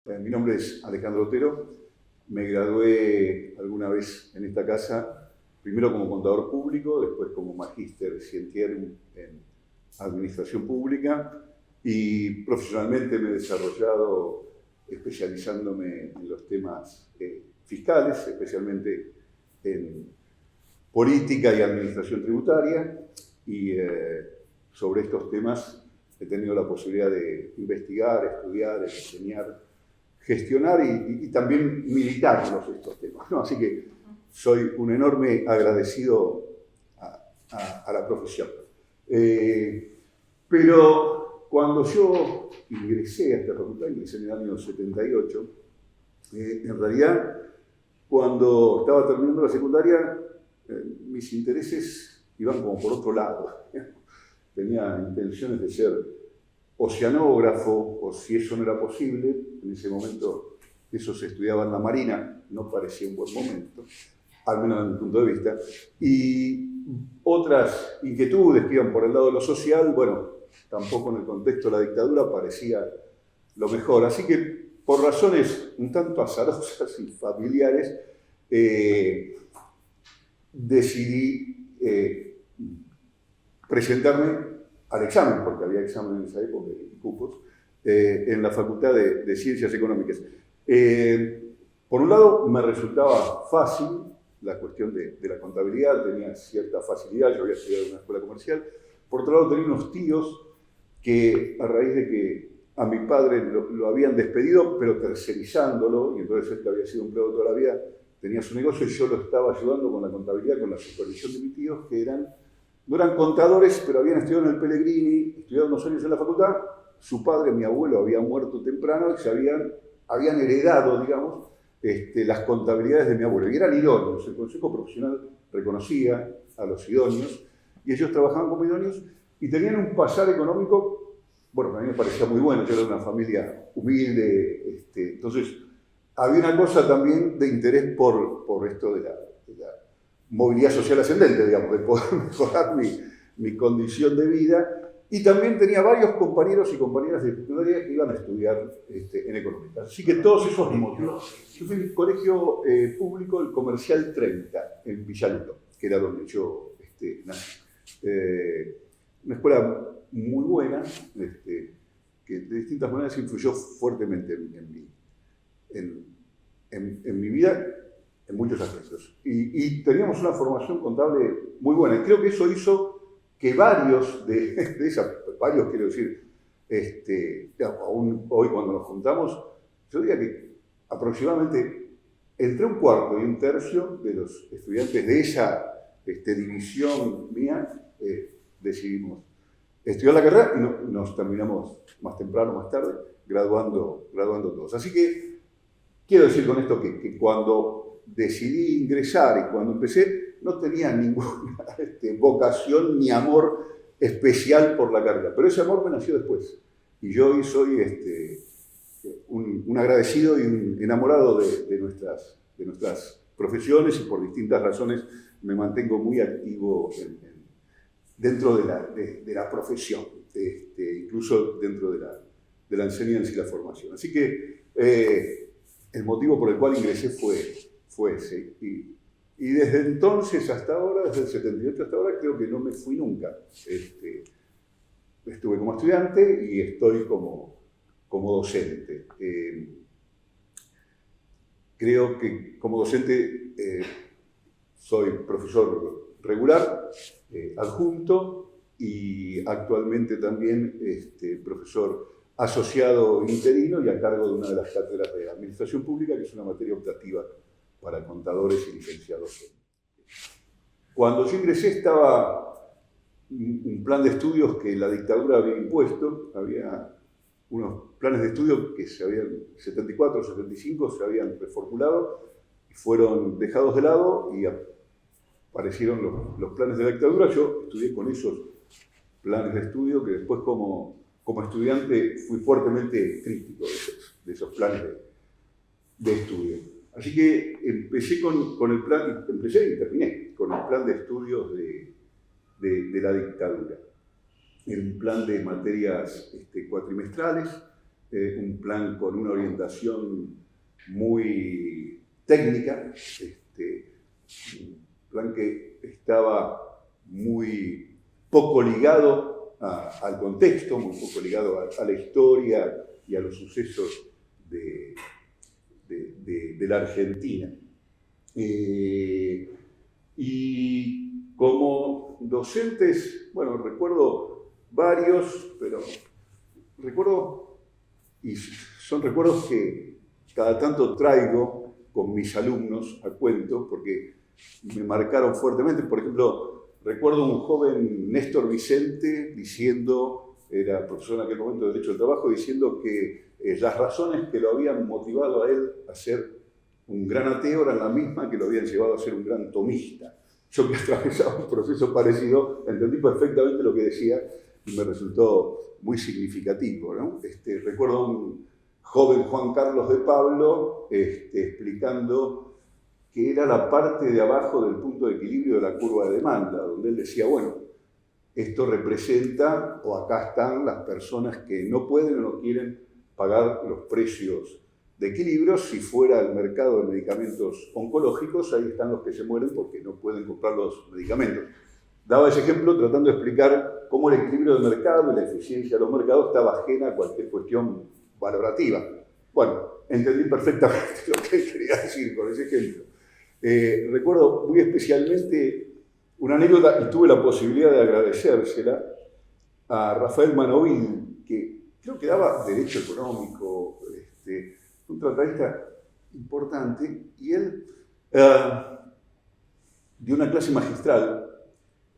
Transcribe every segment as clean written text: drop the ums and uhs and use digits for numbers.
Mi nombre es Alejandro Otero. Me gradué alguna vez en esta casa, primero como contador público, después como magíster scientiarum en administración pública, y profesionalmente me he desarrollado especializándome en los temas fiscales, especialmente en política y administración tributaria, y sobre estos temas he tenido la posibilidad de investigar, estudiar, enseñar, gestionar y también militarlos estos temas, ¿no? Así que soy un enorme agradecido a la profesión. Pero cuando yo ingresé a esta facultad, ingresé en el año 78, en realidad cuando estaba terminando la secundaria, mis intereses iban como por otro lado. Tenía intenciones de ser oceanógrafo, o si eso no era posible, en ese momento eso se estudiaba en la Marina, no parecía un buen momento, al menos desde mi punto de vista, y otras inquietudes que iban por el lado de lo social, bueno, tampoco en el contexto de la dictadura parecía lo mejor, así que por razones un tanto azarosas y familiares, decidí presentarme al examen, porque había examen en esa época y cupos, en la Facultad de Ciencias Económicas. Por un lado, me resultaba fácil la cuestión de la contabilidad, tenía cierta facilidad, yo había estudiado en una escuela comercial. Por otro lado, tenía unos tíos que, a raíz de que a mi padre lo habían despedido, pero tercerizándolo, y entonces él, que había sido empleado toda la vida, tenía su negocio y yo lo estaba ayudando con la contabilidad, con la supervisión de mis tíos, que no eran contadores, pero habían estudiado en el Pellegrini, estudiado unos años en la facultad. Su padre, mi abuelo, había muerto temprano y se habían heredado, digamos, las contabilidades de mi abuelo. Y eran idóneos. El Consejo Profesional reconocía a los idóneos y ellos trabajaban como idóneos y tenían un pasar económico, bueno, que a mí me parecía muy bueno. Yo era de una familia humilde, entonces había una cosa también de interés por esto de la movilidad social ascendente, digamos, de poder mejorar mi condición de vida. Y también tenía varios compañeros y compañeras de secundaria que iban a estudiar en económica. Así que todos esos motivos. Yo fui en el colegio público, el Comercial 30, en Villaluro, que era donde yo nací. Una escuela muy buena, que de distintas maneras influyó fuertemente en mi vida, en muchos aspectos. Y teníamos una formación contable muy buena. Y creo que eso hizo que varios varios quiero decir, aún hoy cuando nos juntamos, yo diría que aproximadamente entre un cuarto y un tercio de los estudiantes de esa división mía decidimos estudiar la carrera y nos terminamos más temprano, más tarde, graduando todos. Así que quiero decir con esto que cuando decidí ingresar y cuando empecé, no tenía ninguna vocación ni amor especial por la carrera, pero ese amor me nació después. Y yo hoy soy un agradecido y un enamorado de nuestras profesiones, y por distintas razones me mantengo muy activo dentro de la profesión, incluso dentro de la enseñanza y la formación. Así que el motivo por el cual ingresé fue ese. Y desde entonces hasta ahora, desde el 78 hasta ahora, creo que no me fui nunca. Estuve como estudiante y estoy como docente. Creo que como docente soy profesor regular, adjunto, y actualmente también profesor asociado interino y a cargo de una de las cátedras de Administración Pública, que es una materia optativa para contadores y licenciados. Cuando yo ingresé estaba un plan de estudios que la dictadura había impuesto. Había unos planes de estudio que 74, 75, se habían reformulado y fueron dejados de lado y aparecieron los planes de la dictadura. Yo estudié con esos planes de estudio, que después como estudiante fui fuertemente crítico de esos planes de estudio. Así que empecé con el plan, empecé y terminé con el plan de estudios de la dictadura. Era un plan de materias cuatrimestrales, un plan con una orientación muy técnica, un plan que estaba muy poco ligado al contexto, muy poco ligado a la historia y a los sucesos de la Argentina. Y como docentes, bueno, recuerdo varios, pero recuerdo, y son recuerdos que cada tanto traigo con mis alumnos a cuento, porque me marcaron fuertemente. Por ejemplo, recuerdo un joven Néstor Vicente diciendo, era profesor en aquel momento de Derecho del Trabajo, diciendo que las razones que lo habían motivado a él a ser un gran ateo eran las mismas que lo habían llevado a ser un gran tomista. Yo que atravesaba un proceso parecido, entendí perfectamente lo que decía y me resultó muy significativo, ¿no? Recuerdo un joven Juan Carlos de Pablo explicando que era la parte de abajo del punto de equilibrio de la curva de demanda, donde él decía, bueno, esto representa, o acá están las personas que no pueden o no quieren pagar los precios de equilibrio. Si fuera el mercado de medicamentos oncológicos, ahí están los que se mueren porque no pueden comprar los medicamentos. Daba ese ejemplo tratando de explicar cómo el equilibrio del mercado y la eficiencia de los mercados estaba ajena a cualquier cuestión valorativa. Bueno, entendí perfectamente lo que él quería decir con ese ejemplo. Recuerdo muy especialmente una anécdota, y tuve la posibilidad de agradecérsela a Rafael Manovil, que creo que daba Derecho Económico, un tratadista importante, y él dio una clase magistral,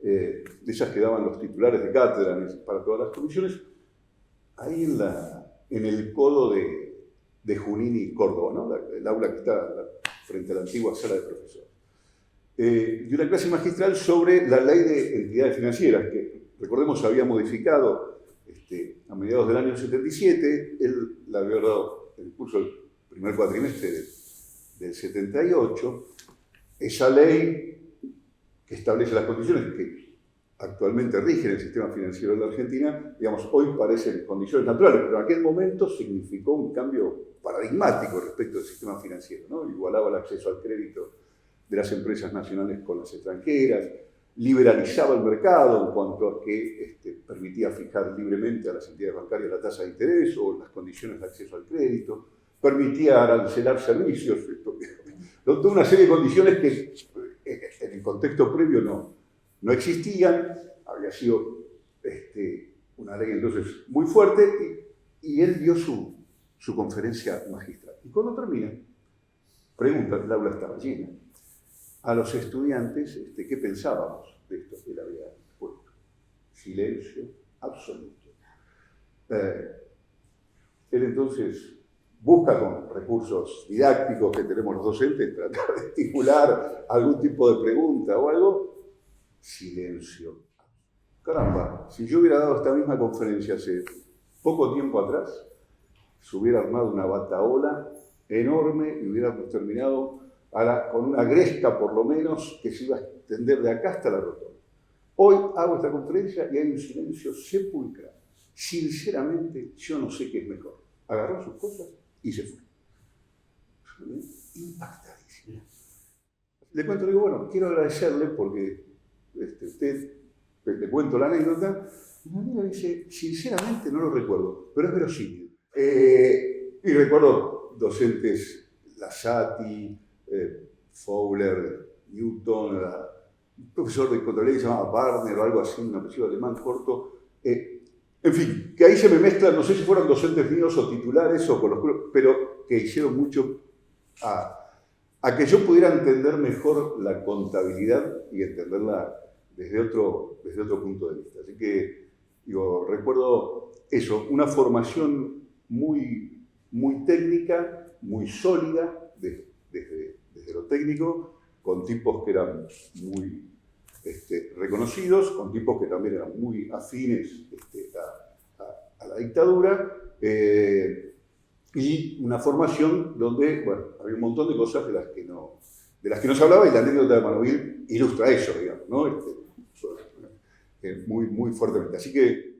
de esas que daban los titulares de cátedra para todas las comisiones, ahí en el codo de Junín y Córdoba, ¿no? El aula que está frente a la antigua sala de profesores. Dio una clase magistral sobre la ley de entidades financieras, que, recordemos, había modificado a mediados del año 77, él la había dado en el curso del primer cuatrimestre del 78, esa ley que establece las condiciones que actualmente rigen el sistema financiero de la Argentina, digamos, hoy parecen condiciones naturales, pero en aquel momento significó un cambio paradigmático respecto del sistema financiero, ¿no? Igualaba el acceso al crédito de las empresas nacionales con las extranjeras, liberalizaba el mercado en cuanto a que permitía fijar libremente a las entidades bancarias la tasa de interés o las condiciones de acceso al crédito, permitía arancelar servicios, toda una serie de condiciones que en el contexto previo no existían. Había sido una ley entonces muy fuerte y él dio su conferencia magistral. Y cuando termina, pregunta, el aula estaba llena, a los estudiantes qué pensábamos de esto que él había expuesto. Silencio absoluto. Él entonces busca con recursos didácticos que tenemos los docentes, tratar de estimular algún tipo de pregunta o algo. Silencio. Caramba, si yo hubiera dado esta misma conferencia hace poco tiempo atrás, se hubiera armado una batahola enorme y hubiéramos terminado con una gresca por lo menos que se iba a extender de acá hasta la rotonda. Hoy hago esta conferencia y hay un silencio sepulcral. Sinceramente, yo no sé qué es mejor. Agarró sus cosas y se fue. Impactadísimo. Le cuento, le digo, bueno, quiero agradecerle porque usted, le cuento la anécdota, y mi amiga dice, sinceramente no lo recuerdo, pero es verosímil. Y recuerdo docentes, Lasati, Fowler, Newton, un profesor de contabilidad que se llamaba Barner o algo así, un apellido alemán corto. En fin, que ahí se me mezclan, no sé si fueron docentes míos o titulares, pero que hicieron mucho a que yo pudiera entender mejor la contabilidad y entenderla desde otro punto de vista. Así que, recuerdo eso, una formación muy, muy técnica, muy sólida, desde lo técnico, con tipos que eran muy reconocidos, con tipos que también eran muy afines a la dictadura, y una formación donde, bueno, había un montón de cosas de las que no se hablaba, y la anécdota de Manovil ilustra eso, digamos, ¿no? Muy, muy fuertemente. Así que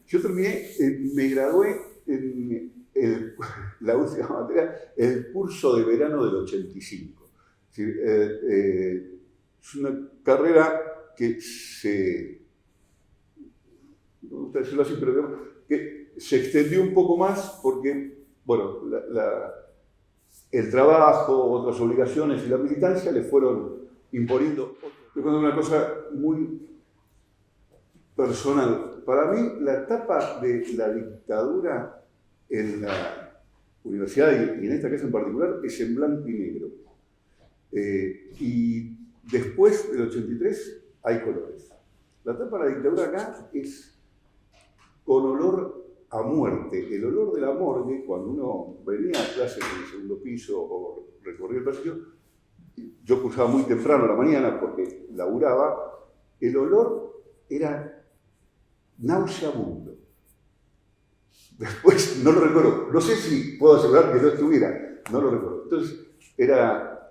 yo terminé, me gradué en la última materia, el curso de verano del 85. Es decir, es una carrera que no me gusta decirlo así, pero digamos, que se extendió un poco más porque, bueno, el trabajo, otras obligaciones y la militancia le fueron imponiendo. Yo cuento una cosa muy personal. Para mí, la etapa de la dictadura en la universidad, y en esta casa en particular, es en blanco y negro. Y después del 83 hay colores. La etapa de la dictadura acá es con olor a muerte. El olor de la morgue, cuando uno venía a clases en el segundo piso o recorría el pasillo, yo cursaba muy temprano a la mañana porque laburaba, el olor era nauseabundo. Después no lo recuerdo, no sé si puedo asegurar que no estuviera, no lo recuerdo. Entonces era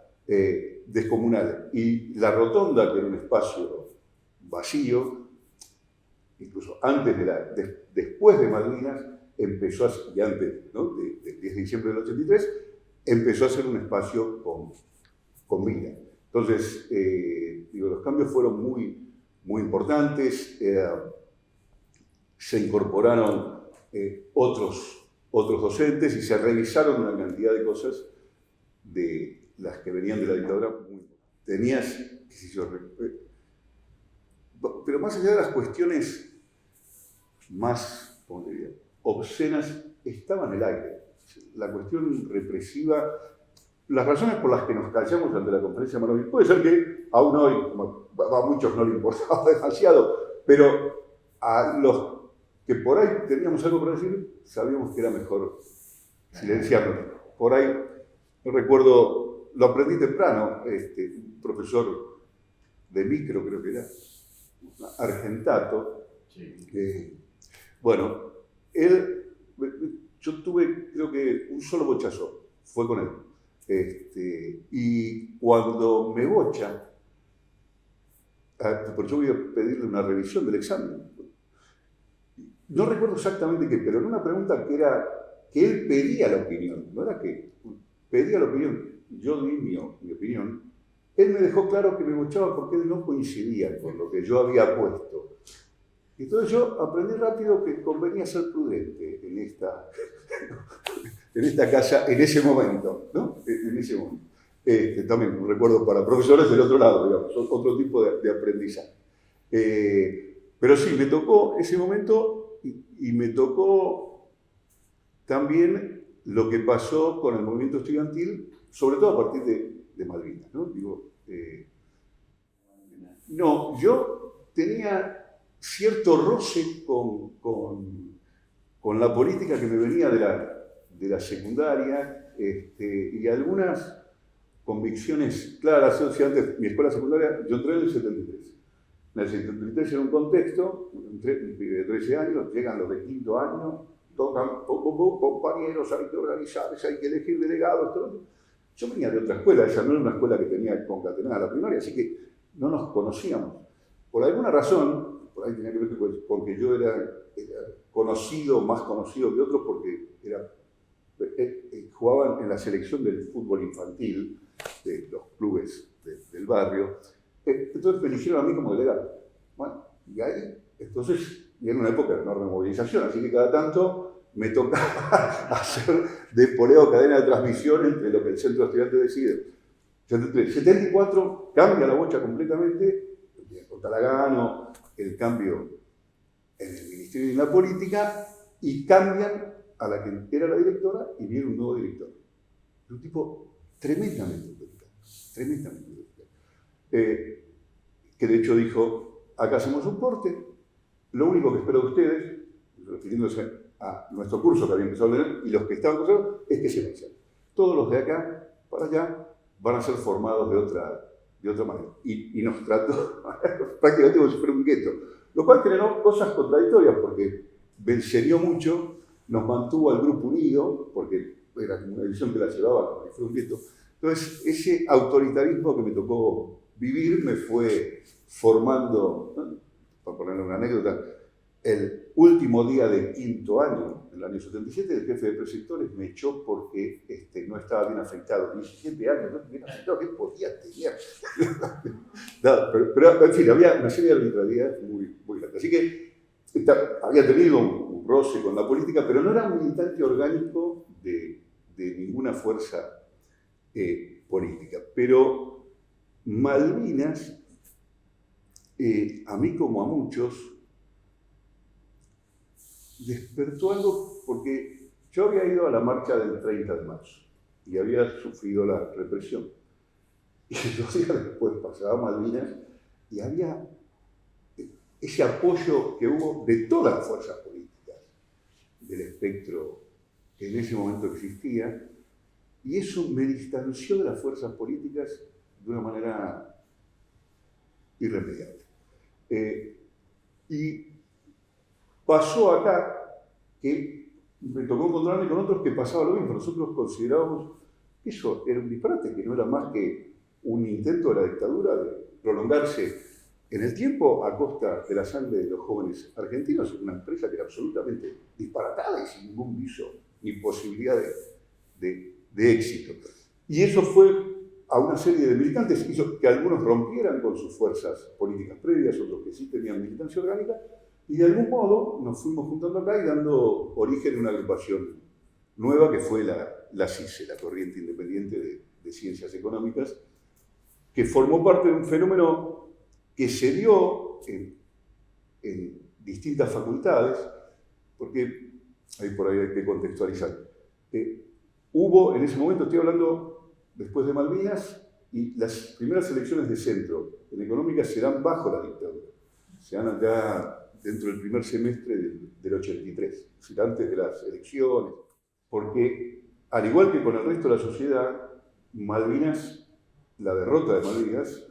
descomunal. Y la rotonda, que era un espacio vacío, incluso antes después de Malvinas, empezó a, y antes, ¿no? del 10 de diciembre del 83, empezó a ser un espacio con vida. Entonces, los cambios fueron muy importantes, se incorporaron otros docentes y se revisaron una cantidad de cosas de las que venían de la dictadura. Tenías, qué sé yo, pero más allá de las cuestiones más, ¿cómo diría?, obscenas, estaba en el aire. La cuestión represiva, las razones por las que nos callamos ante la conferencia de Manovich, puede ser que aún hoy, a muchos no le importaba demasiado, pero a los que por ahí teníamos algo para decir, sabíamos que era mejor silenciarlo. Por ahí, no recuerdo, lo aprendí temprano, un profesor de micro, creo que era, Argentato, sí. Bueno, yo tuve, creo que un solo bochazo, fue con él. Y cuando me bocha, porque yo voy a pedirle una revisión del examen. No recuerdo exactamente qué, pero en una pregunta que era que él pedía la opinión, no era que pedía la opinión, yo di mi opinión. Él me dejó claro que me bochaba porque él no coincidía con lo que yo había puesto. Entonces yo aprendí rápido que convenía ser prudente en esta casa, en ese momento, ¿no? En ese momento. También un recuerdo para profesores del otro lado, digamos, otro tipo de aprendizaje. Pero sí, me tocó ese momento y me tocó también lo que pasó con el movimiento estudiantil, sobre todo a partir de Malvinas, ¿no? No, yo tenía cierto roce con la política que me venía de la secundaria y algunas convicciones claras. O sea, antes, mi escuela secundaria, yo entré en el 73. En el 73 era un contexto, de 13 años, llegan los de quinto año, tocan, compañeros, hay que organizarse, hay que elegir delegados, todo. Yo venía de otra escuela, esa no era una escuela que tenía concatenada la primaria, así que no nos conocíamos. Por alguna razón, por ahí tenía que ver con que yo era conocido, más conocido que otros, porque jugaban en la selección del fútbol infantil, de los clubes del barrio. Entonces me eligieron a mí como delegado. Bueno, y ahí, entonces, y era una época de enorme movilización, así que cada tanto me tocaba hacer de poleo cadena de transmisión entre lo que el centro estudiante decide. 74 cambia la bocha completamente, con Talagano, el cambio en el ministerio y en la política, y cambian a la que era la directora y viene un nuevo director. Un tipo tremendamente autoritario, tremendamente autoritario. Que de hecho dijo, acá hacemos un corte, lo único que espero de ustedes, refiriéndose a nuestro curso que había empezado a leer, y los que estaban cursando, es que se vayan. Todos los de acá para allá van a ser formados de otra manera. Y nos trató prácticamente como si fuera un gueto. Lo cual generó cosas contradictorias, porque vencería mucho, nos mantuvo al grupo unido, porque era como una visión que la llevaba como si fuera un gueto. Entonces, ese autoritarismo que me tocó vivir me fue formando, ¿no? Para ponerle una anécdota, el último día del quinto año, en el año 77, el jefe de preceptores me echó porque no estaba bien afectado. 17 años, ¿no? Bien afectado, ¿qué podía tener? No, pero, en fin, había una serie de arbitrariedades muy, muy grandes. Así que había tenido un roce con la política, pero no era un militante orgánico de ninguna fuerza política. Pero Malvinas, a mí como a muchos, despertó algo porque yo había ido a la marcha del 30 de marzo y había sufrido la represión. Y 2 días después pasaba Malvinas y había ese apoyo que hubo de todas las fuerzas políticas del espectro que en ese momento existía, y eso me distanció de las fuerzas políticas de una manera irremediable. Y pasó acá que me tocó encontrarme con otros que pasaba lo mismo. Nosotros considerábamos que eso era un disparate, que no era más que un intento de la dictadura de prolongarse en el tiempo a costa de la sangre de los jóvenes argentinos, en una empresa que era absolutamente disparatada y sin ningún viso ni posibilidad de éxito. Y eso fue a una serie de militantes, hizo que algunos rompieran con sus fuerzas políticas previas, otros que sí tenían militancia orgánica, y de algún modo nos fuimos juntando acá y dando origen a una agrupación nueva que fue la CICE, la Corriente Independiente de Ciencias Económicas, que formó parte de un fenómeno que se dio en distintas facultades, porque ahí por ahí hay que contextualizar. Hubo en ese momento, estoy hablando después de Malvinas, y las primeras elecciones de centro en económicas se dan bajo la dictadura. Se dan acá dentro del primer semestre del 83, es decir, antes de las elecciones, porque al igual que con el resto de la sociedad, Malvinas, la derrota de Malvinas,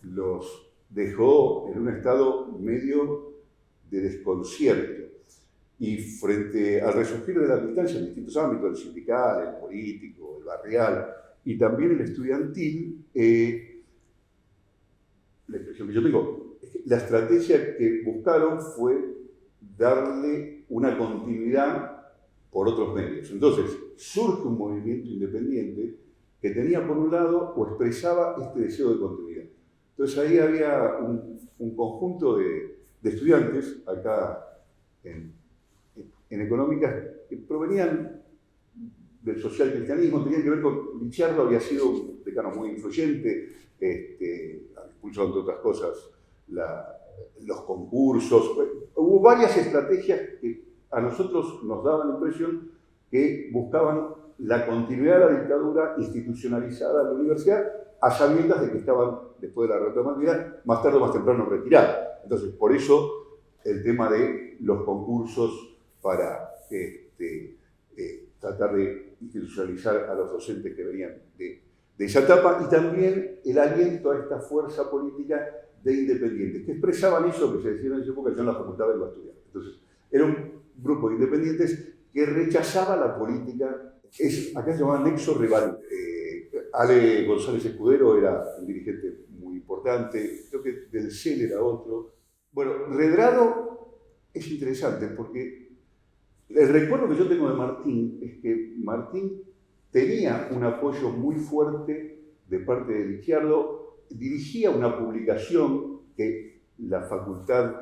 los dejó en un estado medio de desconcierto. Y frente al resurgir de la militancia en distintos ámbitos, el sindical, el político, el barrial y también el estudiantil, la impresión que yo tengo es que la estrategia que buscaron fue darle una continuidad por otros medios. Entonces, surge un movimiento independiente que tenía por un lado o expresaba este deseo de continuidad. Entonces ahí había un conjunto de estudiantes acá en económicas que provenían del social cristianismo, tenían que ver con Licciardo, había sido un decano muy influyente, impulsado entre otras cosas los concursos. Hubo varias estrategias que a nosotros nos daban la impresión que buscaban la continuidad de la dictadura institucionalizada en la universidad, a sabiendas de que estaban, después de la derrota de Malvinas, más tarde o más temprano retirados. Entonces, por eso el tema de los concursos para tratar de institucionalizar a los docentes que venían de esa etapa, y también el aliento a esta fuerza política de independientes, que expresaban eso que se decía en esa época, yo en la facultad vengo a estudiar. Entonces, era un grupo de independientes que rechazaba la política, acá se llamaba nexo rival. Ale González Escudero era un dirigente muy importante, creo que del CEL era otro. Bueno, Redrado es interesante porque el recuerdo que yo tengo de Martín es que Martín tenía un apoyo muy fuerte de parte de Licciardo, dirigía una publicación que la facultad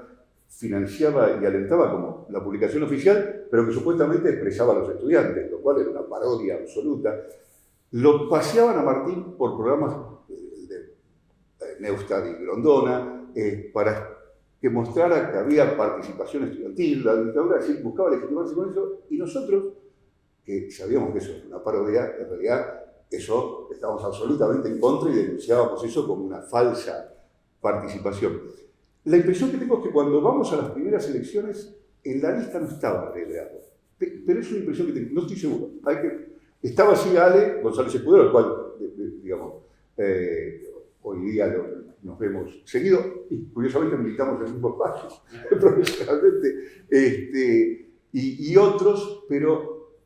financiaba y alentaba como la publicación oficial, pero que supuestamente expresaba a los estudiantes, lo cual era una parodia absoluta. Lo paseaban a Martín por programas de Neustadt y Grondona para que mostrara que había participación estudiantil, la dictadura buscaba legitimarse con eso, y nosotros, que sabíamos que eso era una parodia, en realidad eso estábamos absolutamente en contra y denunciábamos eso como una falsa participación. La impresión que tengo es que cuando vamos a las primeras elecciones, en la lista no estaba Redrado, pero es una impresión que tengo, no estoy seguro. Estaba así Ale González Escudero, el cual, digamos, hoy día nos vemos seguido, y curiosamente militamos en el mismo espacio, profesionalmente, y otros, pero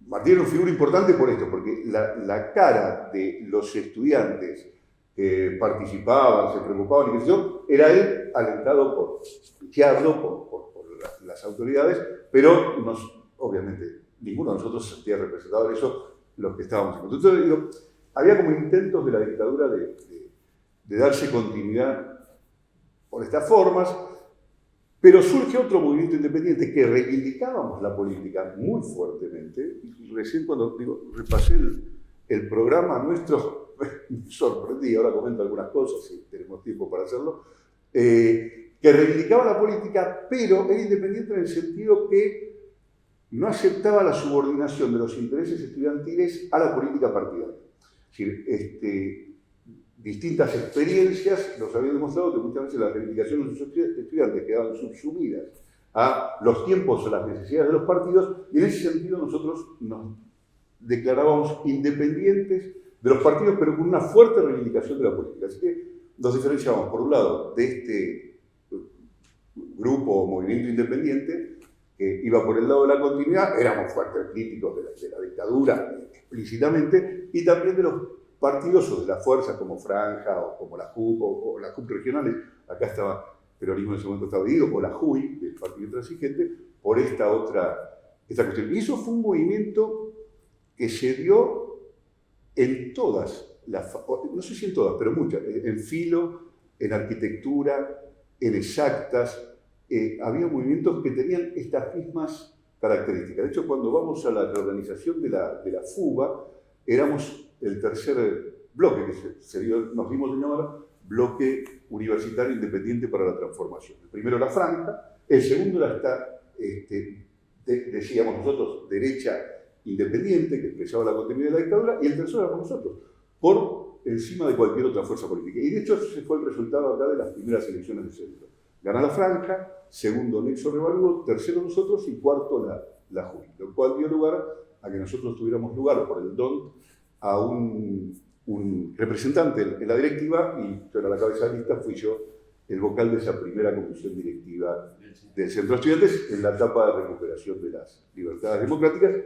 Martín era una figura importante por esto, porque la cara de los estudiantes que participaban, se preocupaban y qué sé yo, era él obviamente alentado por las autoridades, pero obviamente ninguno de nosotros se sentía representado en eso, los que estábamos en contra. Entonces, digo, había como intentos de la dictadura de darse continuidad por estas formas, pero surge otro movimiento independiente que reivindicábamos la política muy fuertemente. Y recién cuando repasé el programa nuestro, me sorprendí, ahora comento algunas cosas, si tenemos tiempo para hacerlo, que reivindicaba la política, pero era independiente en el sentido que no aceptaba la subordinación de los intereses estudiantiles a la política partidaria. Es decir, distintas experiencias nos habían demostrado que muchas veces las reivindicaciones de los estudiantes quedaban subsumidas a los tiempos o las necesidades de los partidos, y en ese sentido nosotros nos declarábamos independientes de los partidos, pero con una fuerte reivindicación de la política. Así que nos diferenciábamos, por un lado, de este grupo o movimiento independiente, que iba por el lado de la continuidad, éramos fuertes críticos de la dictadura explícitamente, y también de los partidos o de las fuerzas como Franja o como la JUP o las JUP regionales, acá estaba peronismo en ese momento estaba dividido, o la JUI, del Partido Intransigente, por esta cuestión. Y eso fue un movimiento que se dio en todas no sé si en todas, pero muchas, en filo, en arquitectura, en exactas, había movimientos que tenían estas mismas características. De hecho, cuando vamos a la reorganización de la FUBA, éramos el tercer bloque, que nos dimos de llamar Bloque Universitario Independiente para la Transformación. El primero era Franja, el segundo era decíamos nosotros, derecha independiente, que expresaba la continuidad de la dictadura, y el tercero éramos nosotros, por encima de cualquier otra fuerza política. Y de hecho ese fue el resultado acá de las primeras elecciones de centro. Gana la Franja, segundo Nexo Revalgo, tercero nosotros y cuarto la JUI, lo cual dio lugar a que nosotros tuviéramos lugar por el DON a un representante en la directiva, y yo era la cabeza de lista, fui yo el vocal de esa primera comisión directiva del Centro de Estudiantes en la etapa de recuperación de las libertades democráticas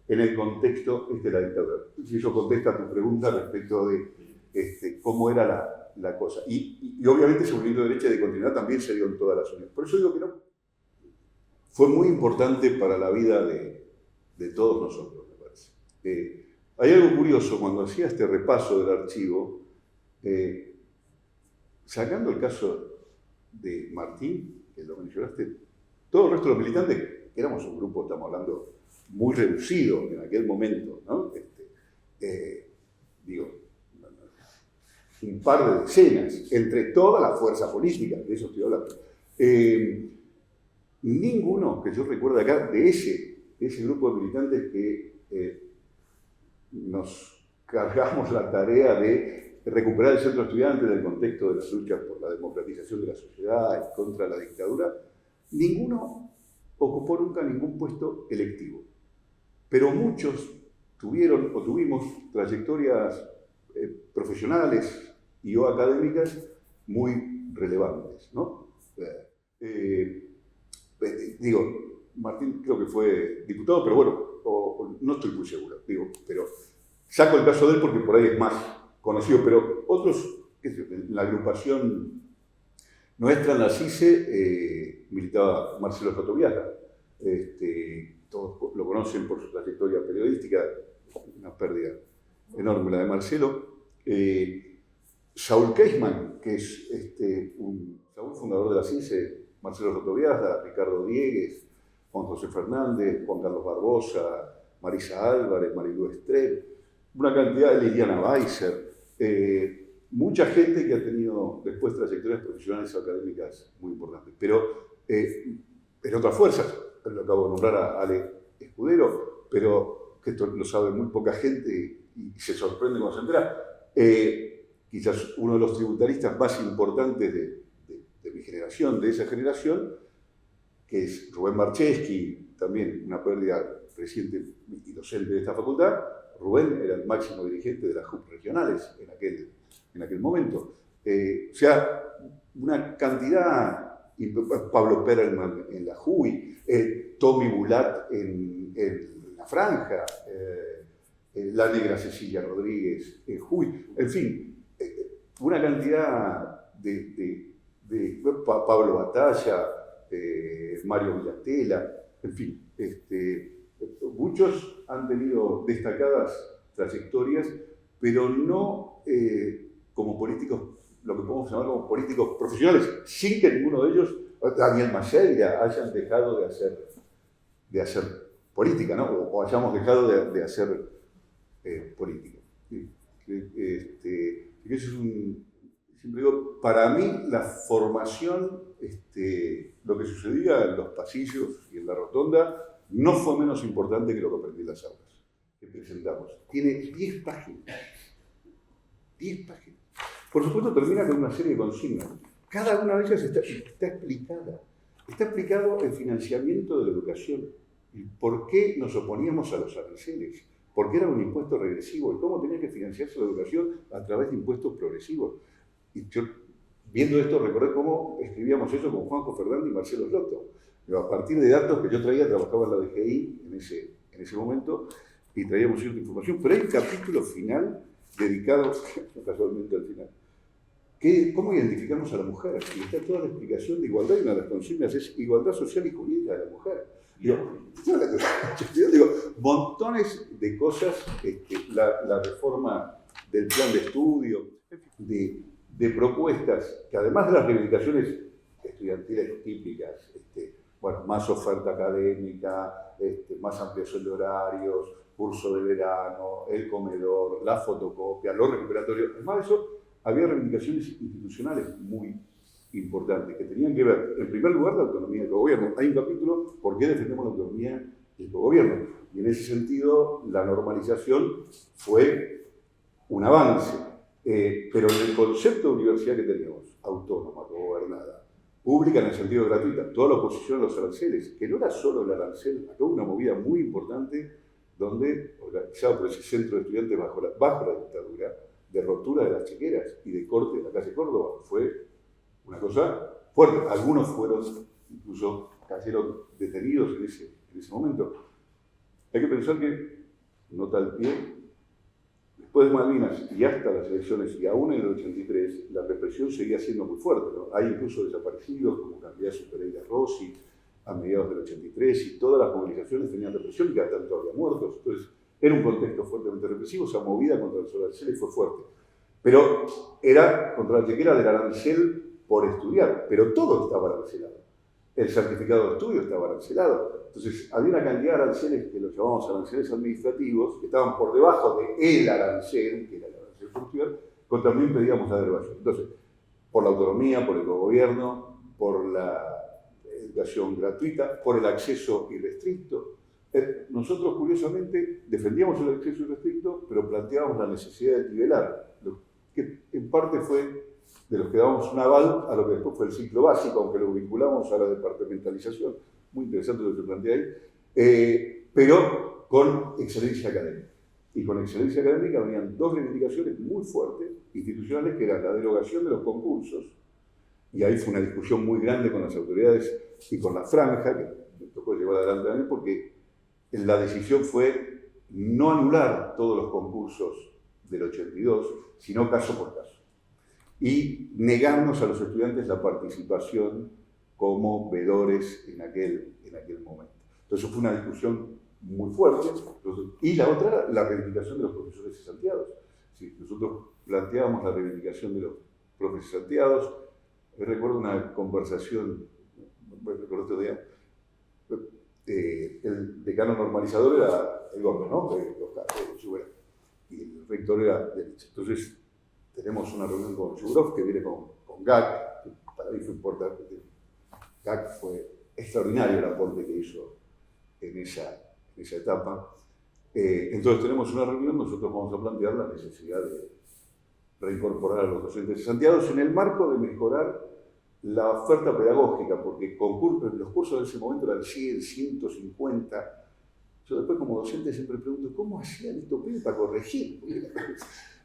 en el contexto de la dictadura. Si eso contesta a tu pregunta respecto de cómo era la cosa. Y obviamente ese movimiento de derecha y de continuidad también se dio en todas las uniones. Por eso digo que no. Fue muy importante para la vida de todos nosotros, me parece. Hay algo curioso, cuando hacía este repaso del archivo, sacando el caso de Martín, que lo mencionaste, todo el resto de los militantes, que éramos un grupo, estamos hablando, muy reducido en aquel momento, ¿no? Un par de decenas, entre toda la fuerza política, de eso estoy hablando. Ninguno que yo recuerde acá de ese grupo de militantes que nos cargamos la tarea de recuperar el centro de estudiantes del contexto de las luchas por la democratización de la sociedad y contra la dictadura, ninguno ocupó nunca ningún puesto electivo. Pero muchos tuvimos trayectorias profesionales y o académicas muy relevantes, ¿no? Martín creo que fue diputado, pero bueno, no estoy muy seguro, pero saco el caso de él porque por ahí es más conocido, pero otros, en la agrupación nuestra en la CICE militaba Marcelo Sotoviaga, todos lo conocen por su trayectoria periodística, una pérdida enorme la de Marcelo. Saúl Keisman, que es Saúl, fundador de la CICE, Marcelo Sotoviaga, Ricardo Diegues, Juan José Fernández, Juan Carlos Barbosa, Marisa Álvarez, Marilú Estrell, una cantidad de Liliana Weiser, mucha gente que ha tenido después trayectorias profesionales o académicas muy importantes. Pero en otras fuerzas, lo acabo de nombrar a Ale Escudero, pero que esto lo sabe muy poca gente y se sorprende cuando se entera. Quizás uno de los tributaristas más importantes de mi generación, de esa generación, que es Rubén Marcheski, también una pérdida reciente y docente de esta facultad. Rubén era el máximo dirigente de las JUP regionales en aquel momento. O sea, una cantidad, Pablo Perelman en la JUI, Tommy Bulat en la Franja, la negra Cecilia Rodríguez en JUI, en fin, una cantidad de Pablo Batalla, Mario Villatela, en fin, muchos han tenido destacadas trayectorias, pero no como políticos, lo que podemos llamar como políticos profesionales, sin que ninguno de ellos, Daniel Maceira, hayan dejado de hacer política, ¿no? O hayamos dejado de hacer política. Eso es siempre digo, para mí la formación, lo que sucedía en los pasillos y en la rotonda, no fue menos importante que lo que aprendí en las aulas que presentamos. Tiene 10 páginas. 10 páginas. Por supuesto, termina con una serie de consignas. Cada una de ellas está explicada. Está explicado el financiamiento de la educación. Y por qué nos oponíamos a los aranceles. Por qué era un impuesto regresivo. Y cómo tenía que financiarse la educación a través de impuestos progresivos. Y yo, viendo esto, recordé cómo escribíamos eso con Juanjo Fernández y Marcelo Slotto. A partir de datos que yo traía, trabajaba en la DGI en ese momento, y traíamos cierta información. Pero hay un capítulo final dedicado, casualmente al final, ¿cómo identificamos a la mujer? Y está toda la explicación de igualdad, y una de las consignas es igualdad social y jurídica de la mujer. Yo digo, montones de cosas, la reforma del plan de estudio, de propuestas que además de las reivindicaciones estudiantiles típicas, más oferta académica, más ampliación de horarios, curso de verano, el comedor, la fotocopia, los recuperatorios. Además de eso, había reivindicaciones institucionales muy importantes que tenían que ver, en primer lugar, la autonomía del gobierno. Hay un capítulo, ¿por qué defendemos la autonomía del gobierno? Y en ese sentido, la normalización fue un avance. Pero en el concepto de universidad que tenemos, autónoma, gobernada, pública en el sentido gratuita, toda la oposición a los aranceles, que no era solo el arancel, acá hubo una movida muy importante donde, organizado por ese centro de estudiantes bajo la dictadura, de rotura de las chequeras y de corte de la calle Córdoba, fue una cosa fuerte. Algunos incluso cayeron detenidos en ese momento. Hay que pensar que, nota al pie, después de Malvinas y hasta las elecciones, y aún en el 83, la represión seguía siendo muy fuerte, ¿no? Hay incluso desaparecidos como Candidato Pereira Rossi a mediados del 83, y todas las movilizaciones tenían represión y cada tanto había muertos. Entonces, era un contexto fuertemente represivo, esa movida contra los aranceles fue fuerte. Pero era contra la chequera del arancel por estudiar, pero todo estaba arancelado. El certificado de estudio estaba arancelado. Entonces, había una cantidad de aranceles que los llamamos aranceles administrativos, que estaban por debajo del arancel, que era el arancel por estudiar, pero también pedíamos la derogación. Entonces, por la autonomía, por el gobierno, por la educación gratuita, por el acceso irrestricto. Nosotros, curiosamente, defendíamos el acceso irrestricto, pero planteábamos la necesidad de nivelar, lo que en parte fue de los que dábamos un aval a lo que después fue el ciclo básico, aunque lo vinculamos a la departamentalización, muy interesante lo que se plantea ahí, pero con excelencia académica. Y con excelencia académica venían dos reivindicaciones muy fuertes, institucionales, que eran la derogación de los concursos, y ahí fue una discusión muy grande con las autoridades y con la franja, que me tocó llevar adelante a mí, porque la decisión fue no anular todos los concursos del 82, sino caso por caso. Y negarnos a los estudiantes la participación como vedores en aquel momento. Entonces fue una discusión muy fuerte. Y la otra era la reivindicación de los profesores cesanteados. Sí, nosotros planteábamos la reivindicación de los profesores cesanteados. Recuerdo una conversación, recuerdo otro día, el decano normalizador era el Gordo, ¿no? Y el rector era derecha. Entonces, tenemos una reunión con Yugrov, que viene con GAC, que para mí fue importante. GAC fue extraordinario el aporte que hizo en esa etapa. Entonces tenemos una reunión, nosotros vamos a plantear la necesidad de reincorporar a los docentes cesanteados en el marco de mejorar la oferta pedagógica, porque los cursos de ese momento eran 100, 150. Yo después como docente siempre pregunto, ¿cómo hacían esto para corregir?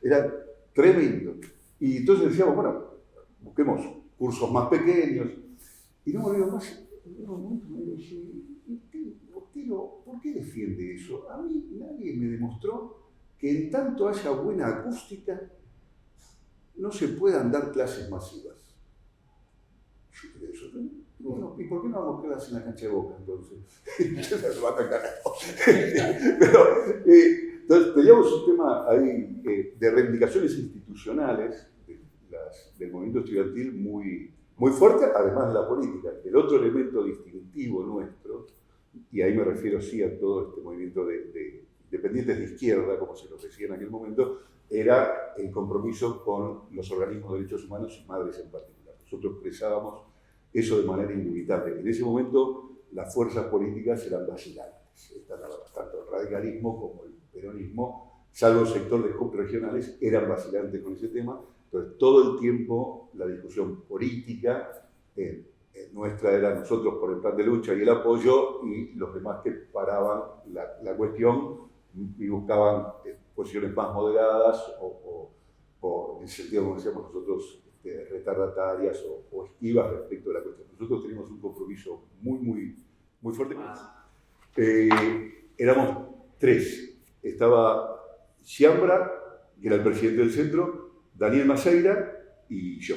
Era tremendo. Y entonces decíamos, bueno, busquemos cursos más pequeños. Y no volvimos más. En un momento me dije, ¿por qué defiende eso? A mí nadie me demostró que en tanto haya buena acústica, no se puedan dar clases masivas. Bueno, ¿y por qué no vamos a quedarse en la cancha de Boca entonces? Se va a cagar. Pero, entonces, teníamos un tema ahí de reivindicaciones institucionales del movimiento estudiantil muy fuerte, además de la política. El otro elemento distintivo nuestro, y ahí me refiero sí a todo este movimiento de independientes de izquierda, como se los decía en aquel momento, era el compromiso con los organismos de derechos humanos y madres en particular. Nosotros expresábamos eso de manera indubitable. En ese momento las fuerzas políticas eran vacilantes. Tanto el radicalismo como el peronismo, salvo el sector de regionales, eran vacilantes con ese tema. Entonces todo el tiempo la discusión política nuestra era nosotros por el plan de lucha y el apoyo, y los demás que paraban la cuestión y buscaban posiciones más moderadas o en el sentido, como decíamos nosotros, retardatarias o esquivas respecto de la cuestión. Nosotros teníamos un compromiso muy fuerte. Éramos tres. Estaba Sciambra, que era el presidente del centro, Daniel Maceira y yo.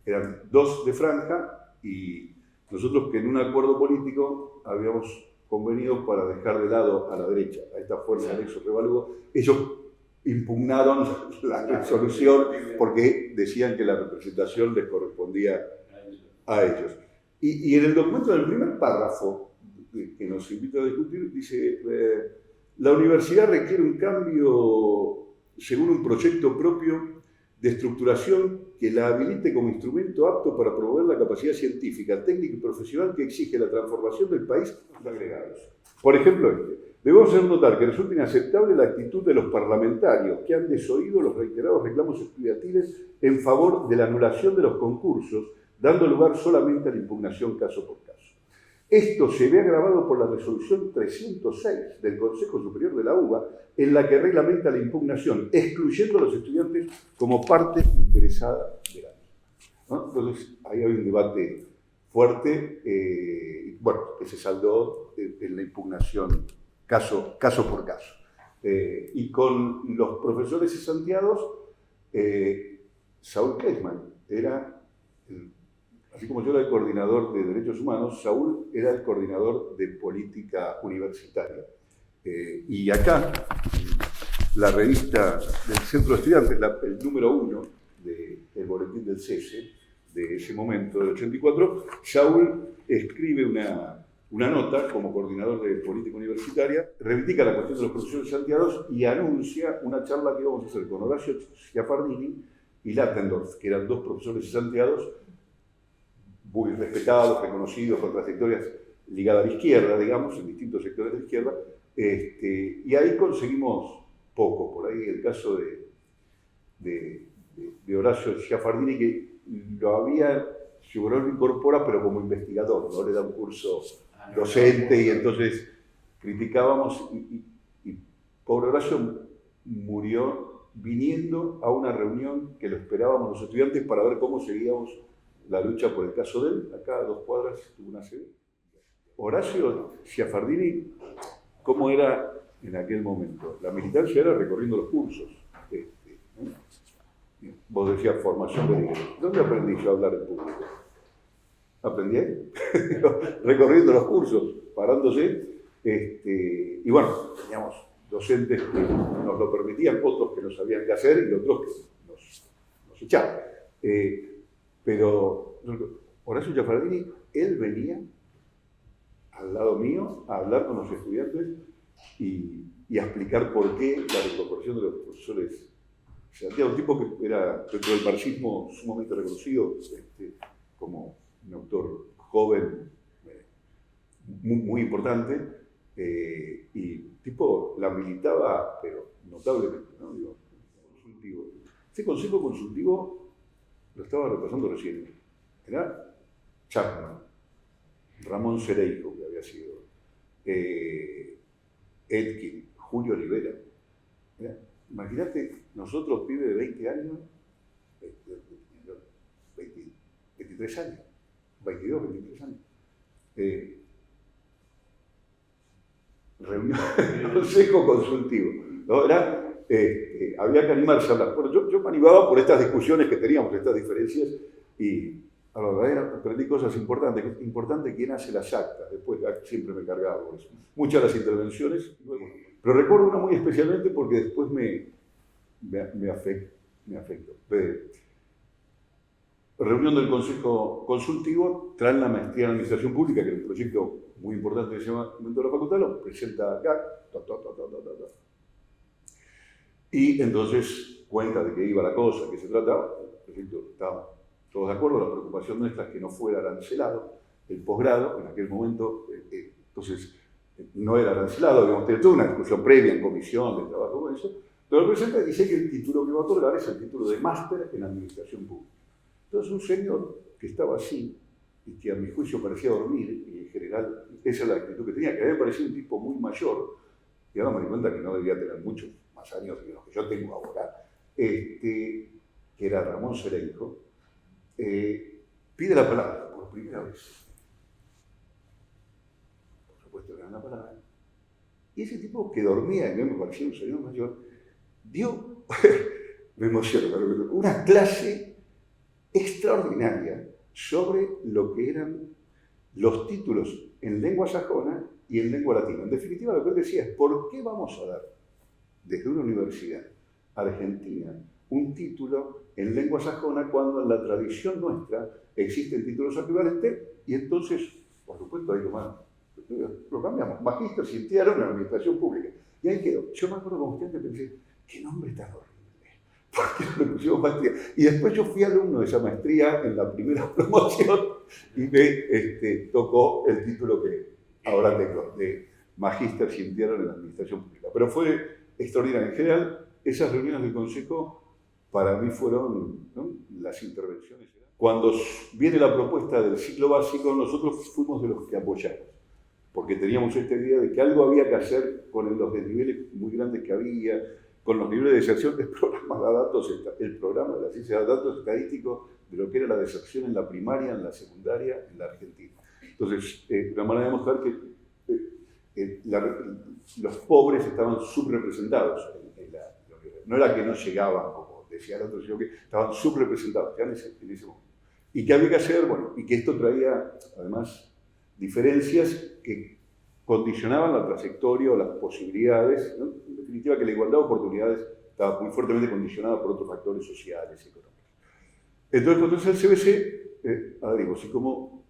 Eran dos de franja y nosotros que en un acuerdo político habíamos convenido para dejar de lado a la derecha, a esta fuerza de Nexo Revalgo. Ellos impugnaron la resolución porque decían que la representación les correspondía a ellos. Y en el documento del primer párrafo que nos invita a discutir, dice, la universidad requiere un cambio según un proyecto propio de estructuración que la habilite como instrumento apto para promover la capacidad científica, técnica y profesional que exige la transformación del país de agregados. Por ejemplo, debemos hacer notar que resulta inaceptable la actitud de los parlamentarios que han desoído los reiterados reclamos estudiantiles en favor de la anulación de los concursos, dando lugar solamente a la impugnación caso por caso. Esto se ve agravado por la resolución 306 del Consejo Superior de la UBA, en la que reglamenta la impugnación, excluyendo a los estudiantes como parte interesada de la misma, ¿no? Entonces, ahí hay un debate fuerte, que se saldó en la impugnación caso por caso. Y con los profesores cesanteados, Saúl Kleiman era, así como yo era el coordinador de Derechos Humanos, Saúl era el coordinador de política universitaria. Y acá, la revista del Centro de Estudiantes, el número 1 del boletín del CESE, de ese momento, del 84, Saúl escribe una nota como coordinador de política universitaria, reivindica la cuestión de los profesores santiados y anuncia una charla que íbamos a hacer con Horacio Schiaffardini y Latendorf, que eran dos profesores santiados muy respetados, reconocidos, con trayectorias ligadas a la izquierda, digamos, en distintos sectores de la izquierda, y ahí conseguimos poco. Por ahí el caso de Horacio Schiaffardini, que Seguro lo incorpora, pero como investigador, ¿no? Le da un curso docente y entonces criticábamos y pobre Horacio murió viniendo a una reunión que lo esperábamos los estudiantes para ver cómo seguíamos la lucha por el caso de él. Acá a 2 cuadras tuvo una sede. Horacio Schiaffardini, ¿cómo era en aquel momento? La militancia era recorriendo los cursos. Vos decías formación de líderes. ¿Dónde aprendí yo a hablar en público? Aprendí ahí, recorriendo los cursos, parándose. Y bueno, teníamos docentes que nos lo permitían, otros que no sabían qué hacer y otros que nos echaban. Pero Horacio Schiaffardini, él venía al lado mío a hablar con los estudiantes y a explicar por qué la reincorporación de los profesores. O sea, era un tipo que era dentro del marxismo sumamente reconocido, como un autor joven, muy importante, y tipo la militaba, pero notablemente, ¿no? Digo, consultivo. Este consejo consultivo lo estaba repasando recién. Era Chapman, Ramón Cereijo, que había sido, Edkin, Julio Olivera. Imagínate, nosotros, pibes de 20 años, 23 años, 22, 23 años. Reunión, consejo consultivo. ¿No? Había que animarse a hablar. Bueno, yo me animaba por estas discusiones que teníamos, estas diferencias, y Ahora, aprendí cosas importantes. Importante quién hace las actas. Después siempre me cargaba por eso. Muchas de las intervenciones. Pero recuerdo una muy especialmente porque después me afectó. Reunión del Consejo Consultivo, traen la maestría en Administración Pública, que era un proyecto muy importante en ese momento de la facultad, lo presenta acá, y entonces cuenta de qué iba la cosa, qué se trataba. El proyecto estábamos todos de acuerdo, la preocupación nuestra es que no fuera arancelado el posgrado, en aquel momento, entonces no era arancelado, habíamos tenido toda una discusión previa en comisión de trabajo con eso, pero el presidente dice que el título que va a otorgar es el título de máster en Administración Pública. Entonces un señor que estaba así, y que a mi juicio parecía dormir, y en general esa es la actitud que tenía, que a mí me parecía un tipo muy mayor, y ahora me di cuenta que no debía tener muchos más años que los que yo tengo ahora, que era Ramón Cereijo, pide la palabra por primera vez. Por supuesto le dan la palabra. Y ese tipo que dormía, y me parecía un señor mayor, dio, me emociona, una clase extraordinaria sobre lo que eran los títulos en lengua sajona y en lengua latina. En definitiva, lo que él decía es, ¿por qué vamos a dar desde una universidad argentina un título en lengua sajona cuando en la tradición nuestra existen títulos equivalentes? Y entonces, por supuesto, ahí lo cambiamos. Magíster Cintiano en Administración Pública. Y ahí quedó. Yo me acuerdo con usted que pensé, qué nombre tan horrible. ¿Por qué no le pusimos maestría? Y después yo fui alumno de esa maestría en la primera promoción y me tocó el título que ahora tengo, de Magíster Cintiano en Administración Pública. Pero fue extraordinario. En general, esas reuniones del Consejo para mí fueron, ¿no?, las intervenciones. Cuando viene la propuesta del ciclo básico, nosotros fuimos de los que apoyamos, porque teníamos esta idea de que algo había que hacer con los desniveles muy grandes que había, con los niveles de deserción del programa de datos, el programa de la ciencia de datos estadísticos, de lo que era la deserción en la primaria, en la secundaria, en la Argentina. Entonces, una manera de demostrar que los pobres estaban subrepresentados no era que no llegaban, como decía el otro, sino que estaban subrepresentados ya en ese momento. Y que había que hacer, bueno, y que esto traía, además, diferencias que condicionaban la trayectoria o las posibilidades, ¿no? En definitiva, que la igualdad de oportunidades estaba muy fuertemente condicionada por otros factores sociales y económicos. Entonces el CBC, adherimos, y como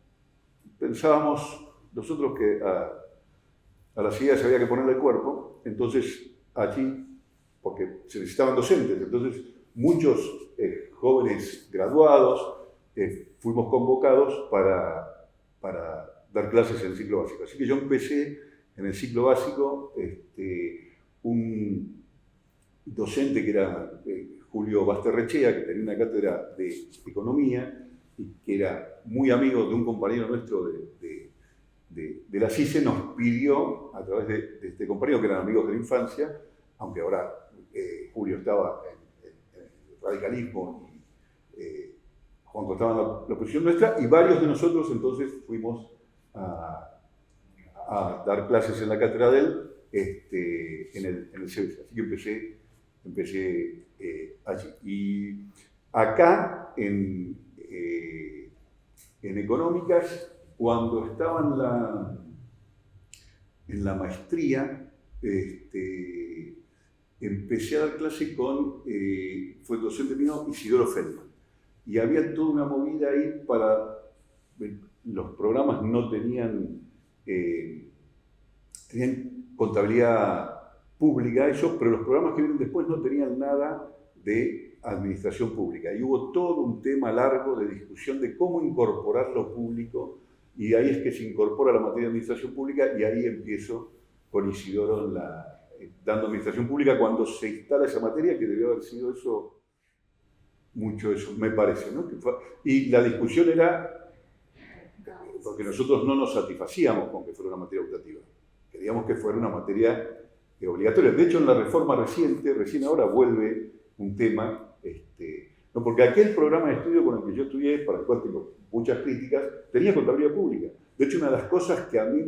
pensábamos nosotros que a las ideas había que ponerle el cuerpo, entonces allí, porque se necesitaban docentes, entonces muchos jóvenes graduados fuimos convocados para dar clases en el ciclo básico. Así que yo empecé en el ciclo básico, un docente que era Julio Basterrechea, que tenía una cátedra de economía y que era muy amigo de un compañero nuestro de la CICE, nos pidió, a través de este compañero, que eran amigos de la infancia, aunque ahora Julio estaba en el radicalismo y Juan estaba en la oposición nuestra, y varios de nosotros entonces fuimos a dar clases en la cátedra de él en el CBC. Así que empecé allí. Y acá, en Económicas, cuando estaba en la maestría, empecé a dar clase con, fue docente mío, Isidoro Feldman. Y había toda una movida ahí para, los programas no tenían contabilidad pública ellos, pero los programas que vienen después no tenían nada de administración pública. Y hubo todo un tema largo de discusión de cómo incorporar lo público, y ahí es que se incorpora la materia de administración pública, y ahí empiezo con Isidoro dando administración pública cuando se instala esa materia, que debió haber sido eso, mucho eso, me parece, ¿no? Y la discusión era, porque nosotros no nos satisfacíamos con que fuera una materia optativa, queríamos que fuera una materia obligatoria. De hecho, en la reforma recién ahora vuelve un tema, no, porque aquel programa de estudio con el que yo estudié, para el cual tengo muchas críticas, tenía contabilidad pública. De hecho, una de las cosas que a mí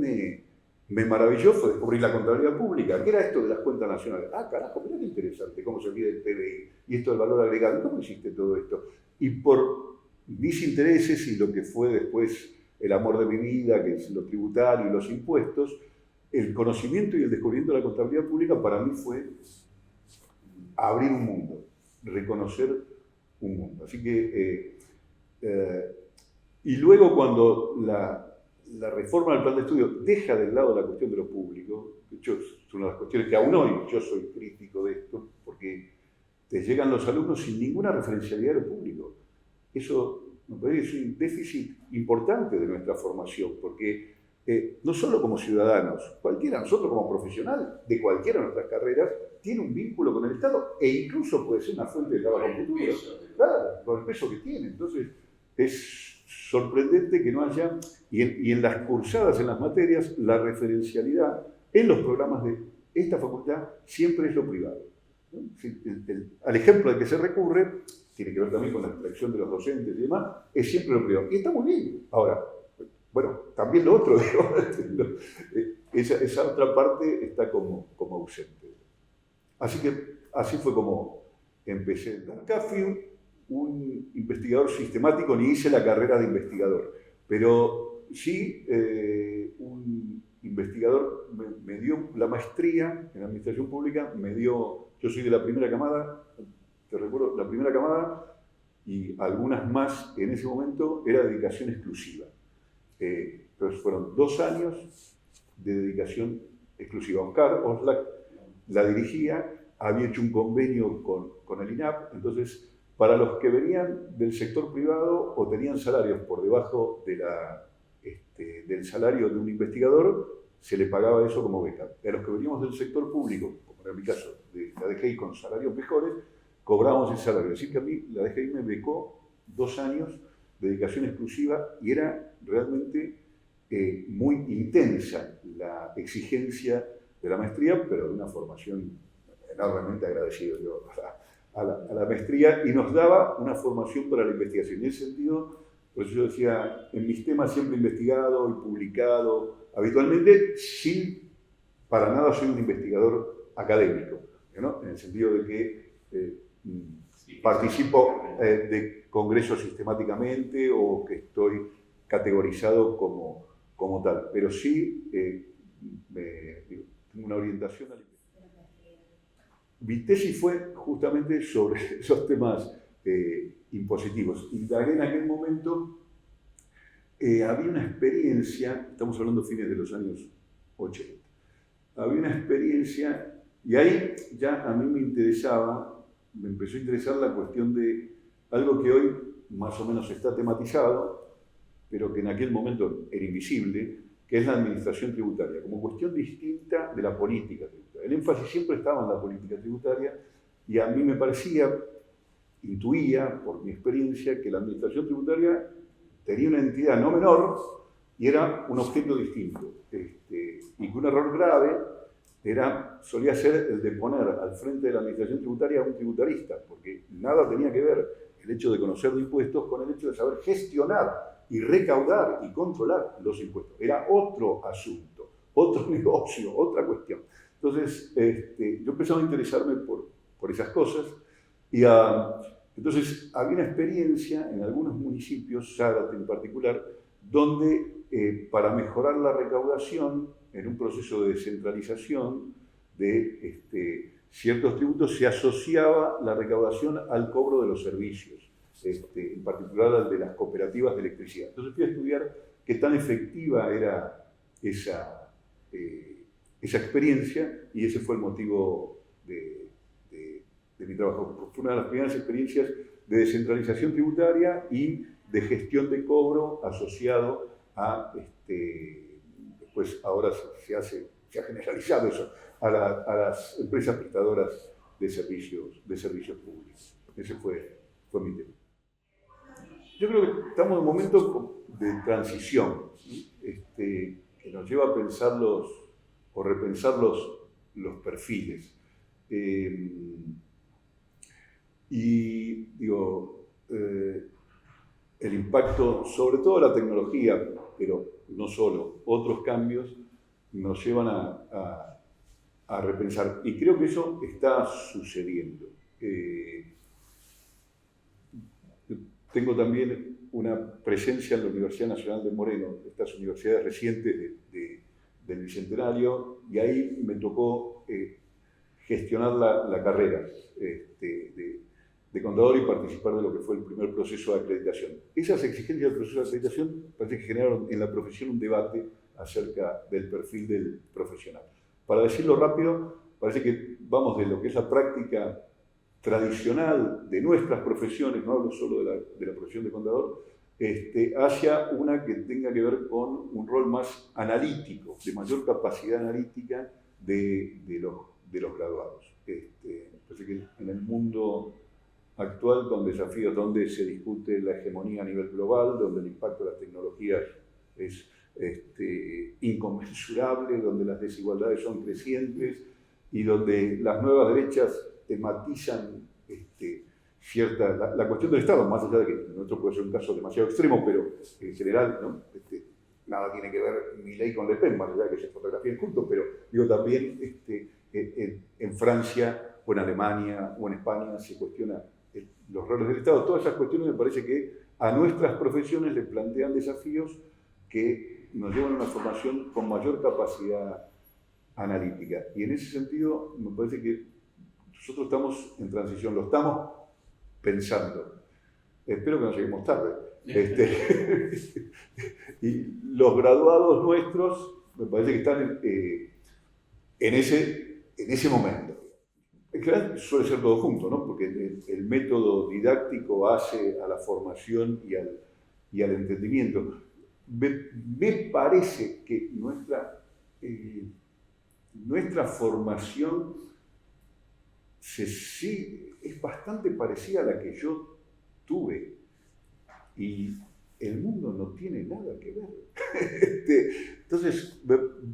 me maravilló fue descubrir la contabilidad pública. ¿Qué era esto de las cuentas nacionales? Ah, carajo, mirá qué interesante, cómo se mide el PBI y esto del valor agregado. ¿Cómo hiciste todo esto? Y por mis intereses y lo que fue después el amor de mi vida, que es lo tributario y los impuestos, el conocimiento y el descubrimiento de la contabilidad pública para mí fue abrir un mundo, reconocer un mundo. Así que, y luego cuando la reforma del plan de estudio deja de lado la cuestión de lo público, de hecho es una de las cuestiones que aún hoy yo soy crítico de esto, porque te llegan los alumnos sin ninguna referencialidad de lo público. Eso me parece que es un déficit importante de nuestra formación, porque no solo como ciudadanos, cualquiera, nosotros como profesional de cualquiera de nuestras carreras, tiene un vínculo con el Estado e incluso puede ser una fuente de trabajo futuro. Claro, con el peso que tiene. Entonces, es sorprendente que no haya, y en las cursadas, en las materias, la referencialidad en los programas de esta facultad siempre es lo privado, ¿no? Al ejemplo al que se recurre, tiene que ver también con la elección de los docentes y demás, es siempre lo privado. Y está muy bien. Ahora, bueno, también lo otro, esa otra parte está como ausente. Así que así fue como empecé. Nunca fui un investigador sistemático ni hice la carrera de investigador, pero sí un investigador me dio la maestría en administración pública, yo soy de la primera camada, te recuerdo, la primera camada y algunas más en ese momento era dedicación exclusiva. Entonces fueron 2 años de dedicación exclusiva. Oscar Oslak la dirigía, había hecho un convenio con el INAP, entonces para los que venían del sector privado o tenían salarios por debajo del salario de un investigador, se le pagaba eso como beca. A los que veníamos del sector público, como era mi caso, de la DGI con salarios mejores, cobrábamos ese salario. Así que a mí la DGI me becó 2 años de dedicación exclusiva y era realmente muy intensa la exigencia de la maestría, pero de una formación enormemente agradecido yo a la maestría, y nos daba una formación para la investigación. En ese sentido, pues yo decía, en mis temas siempre he investigado y publicado habitualmente, sin para nada soy un investigador académico, ¿no? En el sentido de que participo de congresos sistemáticamente o que estoy categorizado como tal, pero sí tengo una orientación al investigación. Mi tesis fue justamente sobre esos temas impositivos. Indagué en aquel momento, había una experiencia, estamos hablando de fines de los años 80, había una experiencia, y ahí ya a mí me empezó a interesar la cuestión de algo que hoy más o menos está tematizado, pero que en aquel momento era invisible, que es la administración tributaria, como cuestión distinta de la política tributaria. El énfasis siempre estaba en la política tributaria y a mí me parecía, intuía por mi experiencia, que la administración tributaria tenía una entidad no menor y era un objeto distinto. Y que un error grave solía ser el de poner al frente de la administración tributaria a un tributarista, porque nada tenía que ver el hecho de conocer de impuestos con el hecho de saber gestionar y recaudar y controlar los impuestos. Era otro asunto, otro negocio, otra cuestión. Entonces, yo empezaba a interesarme por esas cosas y entonces había una experiencia en algunos municipios, Zárate en particular, donde para mejorar la recaudación en un proceso de descentralización de ciertos tributos se asociaba la recaudación al cobro de los servicios, en particular al de las cooperativas de electricidad. Entonces fui a estudiar qué tan efectiva era esa experiencia y ese fue el motivo de mi trabajo. Fue una de las primeras experiencias de descentralización tributaria y de gestión de cobro asociado a, después ahora se ha generalizado eso, a las empresas prestadoras de servicios públicos. Ese fue mi tema. Yo creo que estamos en un momento de transición, que nos lleva a pensar o repensar los perfiles. Y digo, el impacto, sobre todo la tecnología, pero no solo, otros cambios nos llevan a repensar. Y creo que eso está sucediendo. Tengo también una presencia en la Universidad Nacional de Moreno, estas universidades recientes del Bicentenario, y ahí me tocó gestionar la carrera de contador y participar de lo que fue el primer proceso de acreditación. Esas exigencias del proceso de acreditación parece que generaron en la profesión un debate acerca del perfil del profesional. Para decirlo rápido, parece que vamos de lo que es la práctica tradicional de nuestras profesiones, no hablo solo de la profesión de contador, hacia una que tenga que ver con un rol más analítico, de mayor capacidad analítica de los graduados. Parece que en el mundo actual, con desafíos donde se discute la hegemonía a nivel global, donde el impacto de las tecnologías es inconmensurable, donde las desigualdades son crecientes y donde las nuevas derechas tematizan la cuestión del Estado, más allá de que nuestro puede ser un caso demasiado extremo, pero en general, ¿no? Nada tiene que ver Milei con Le Pen, más allá de que se fotografíen juntos, pero digo también en Francia o en Alemania o en España se cuestiona los roles del Estado. Todas esas cuestiones me parece que a nuestras profesiones le plantean desafíos que nos llevan a una formación con mayor capacidad analítica. Y en ese sentido me parece que nosotros estamos en transición, lo estamos pensando. Espero que no lleguemos tarde. Y los graduados nuestros me parece que están en ese momento. En general suele ser todo junto, ¿no? Porque el método didáctico hace a la formación y al entendimiento. Me parece que nuestra formación sí es bastante parecida a la que yo tuve y el mundo no tiene nada que ver. Entonces,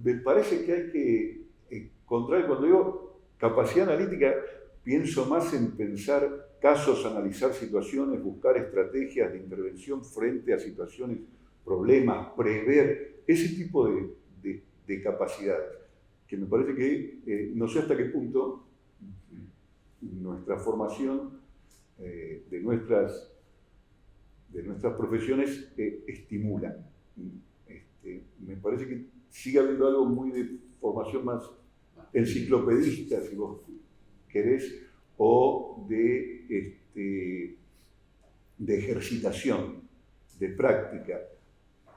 me parece que hay que encontrar, cuando digo capacidad analítica, pienso más en pensar casos, analizar situaciones, buscar estrategias de intervención frente a situaciones, problemas, prever, ese tipo de capacidades, que me parece que no sé hasta qué punto nuestra formación de nuestras profesiones estimulan. Me parece que sigue habiendo algo muy de formación más enciclopedista, si vos querés, o de ejercitación, de práctica,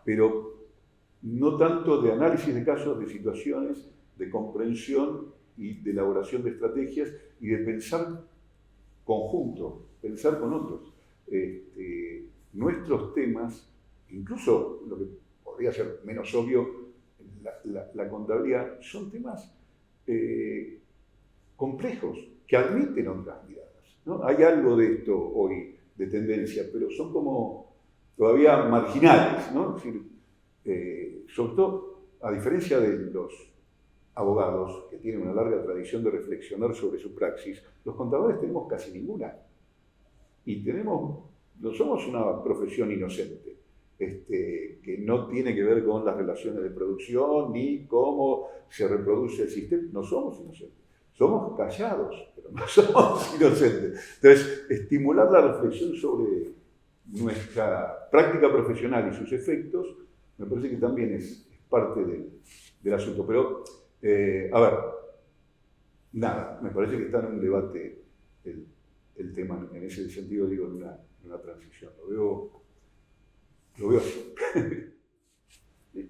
pero no tanto de análisis de casos, de situaciones, de comprensión y de elaboración de estrategias y de pensar conjunto, pensar con otros. Nuestros temas, incluso lo que podría ser menos obvio, la contabilidad, son temas complejos que admiten otras miradas, ¿no? Hay algo de esto hoy, de tendencia, pero son como todavía marginales, ¿no? Es decir, sobre todo, a diferencia de los abogados, que tienen una larga tradición de reflexionar sobre su praxis, los contadores tenemos casi ninguna. Y no somos una profesión inocente, que no tiene que ver con las relaciones de producción ni cómo se reproduce el sistema. No somos inocentes. Somos callados, pero no somos inocentes. Entonces, estimular la reflexión sobre nuestra práctica profesional y sus efectos, me parece que también es parte del asunto. Pero, a ver, nada, me parece que está en un debate el tema, en ese sentido, digo, en una transición. Lo veo así. El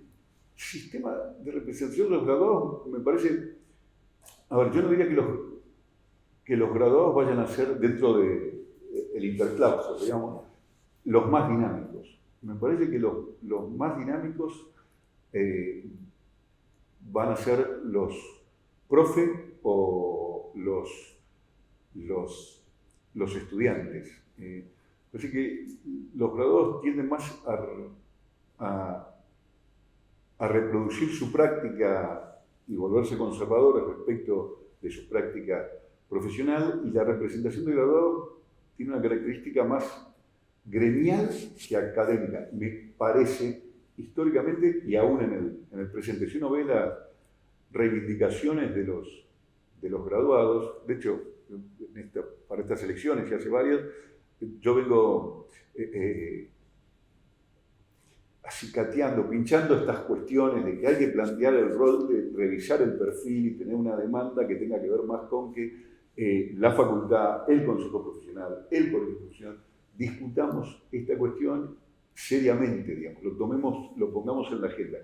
sistema de representación de los graduados me parece. A ver, yo no diría que los graduados vayan a ser, dentro del interclauso, digamos, los más dinámicos. Me parece que los más dinámicos van a ser los profe o los estudiantes. Así que los graduados tienden más a reproducir su práctica y volverse conservadores respecto de su práctica profesional, y la representación de graduados tiene una característica más gremial que académica, me parece, históricamente y aún en el presente. Si uno ve las reivindicaciones de los graduados, de hecho, para estas elecciones, y hace varias, yo vengo acicateando, pinchando estas cuestiones de que hay que plantear el rol de revisar el perfil y tener una demanda que tenga que ver más con que la facultad, el consejo profesional, el colegio profesional, discutamos esta cuestión seriamente, digamos, lo pongamos en la agenda.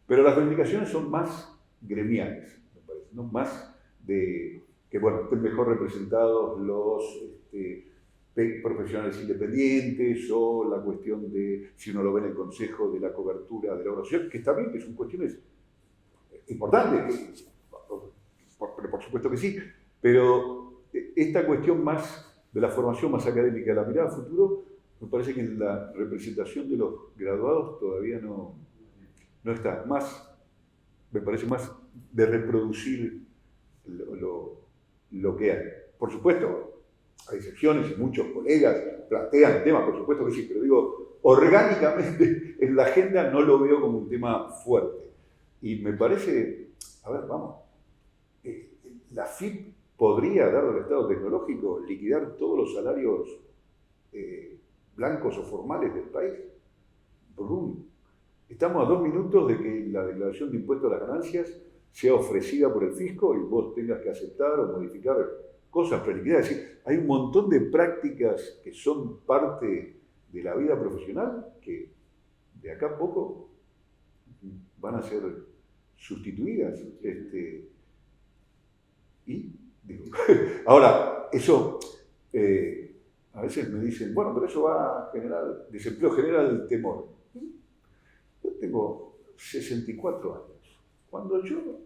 Pero las reivindicaciones son más gremiales, me parece, ¿no? Más de que, bueno, estén mejor representados los profesionales independientes o la cuestión de, si uno lo ve en el consejo, de la cobertura de la obra social, que está bien, que son cuestiones importantes, por supuesto que sí, pero esta cuestión más de la formación más académica, de la mirada a futuro, me parece que en la representación de los graduados todavía no está. Me parece más de reproducir lo que hay. Por supuesto, hay excepciones y muchos colegas plantean temas, por supuesto que sí, pero digo, orgánicamente en la agenda no lo veo como un tema fuerte. Y me parece, a ver, vamos, la FIP podría, dado el estado tecnológico, liquidar todos los salarios blancos o formales del país. Brum. Estamos a 2 minutos de que la declaración de impuestos a las ganancias sea ofrecida por el fisco y vos tengas que aceptar o modificar cosas preliquidadas. Es decir, hay un montón de prácticas que son parte de la vida profesional que de acá a poco van a ser sustituidas. Y digo, ahora, eso a veces me dicen, bueno, pero eso va a generar, desempleo genera el temor. Yo tengo 64 años. Cuando yo